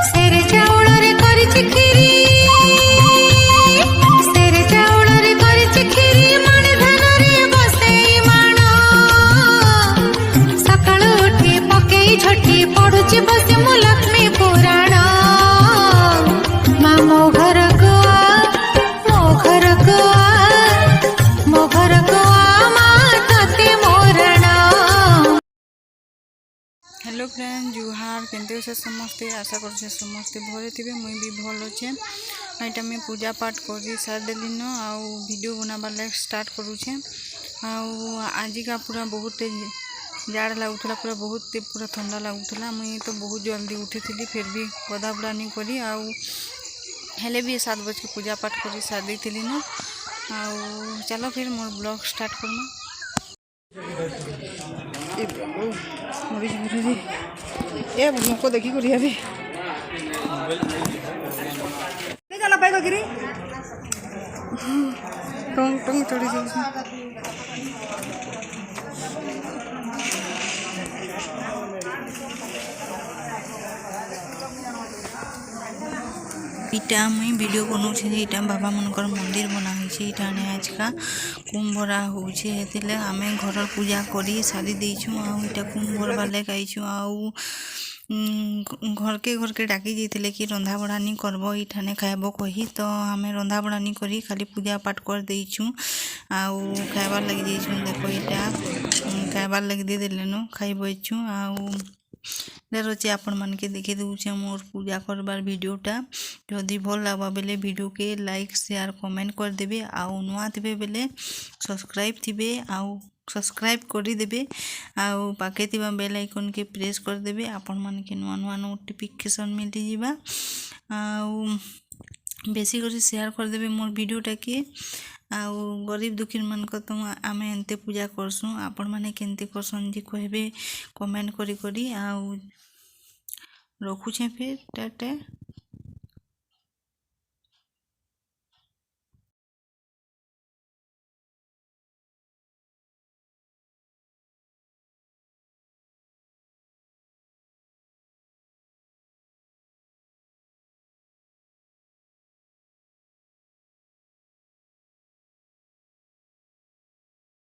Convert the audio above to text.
सेरे चाउल रे करिछि खीरी सेरे चाउल रे करिछि खीरी माने धान रे बसेई माण सकाळ उठी पकेई झटी पढुछि बसे मु लक्ष्मी पुराण मा मो घर को हेलो फ्रेंड जुहार केंते से समस्ते आशा कर समस्ते भले थे मुई भी भल अच्छे यहाँ मैं पूजा पाठ कर सारदेली न आउ वीडियो बनाबार लाइक स्टार्ट करुचे आज का पूरा बहुत जाड़ लगुला पूरा बहुत पूरा ठंडा लगुला मुई तो बहुत जल्दी उठी थी फिर भी गदा बुड़ा नहीं करी हेले भी 7 बजे के पूजा पाठ कर सारदी थी न चलो फिर मोर ब्लॉग स्टार्ट करना ए मुझको देखी करी अभी चला पाएगा गिरी टंग टंग चढ़ी जाऊँ इटा मुई वीडियो बनाऊे यहाँ बाबा मनकर मंदिर बनाई आज का कुंभरा होते आम घर पूजा कर सारी देचु आटा कुंभर बाले गाइचु घर के डाकी जाते कि रंधा बड़ा नहीं करब इठाने खाइब कही तो आम रंधा बड़ा नहीं करी खाली पूजा पाठ कर देचु खाइबार लगी जाइछुं देखो यहाँ खाइबार लगी दे देलेनु खाई बचु अच्छे आपण मान के देखे दूचे मोर पूजा करबार वीडियोटा जदि भल लगवा बेले वीडियो के लाइक शेयर कमेंट कर देबे आउ नुआ थे बेले सब्सक्राइब कर देबे आउ पाखे थिबा बेल आइकन के प्रेस कर देबे आपण मान के नुआ नुआ नोटिफिकेशन मिली जीवा आउ बेसी कर शेयर कर देबे मोर वीडियोटा के आउ गरीब दुखी मान को तो आम एंते पूजा करसुँ आपण मैंने केंते करसन जी कहबे कमेंट करी आउ रखुचे फिर टाटा।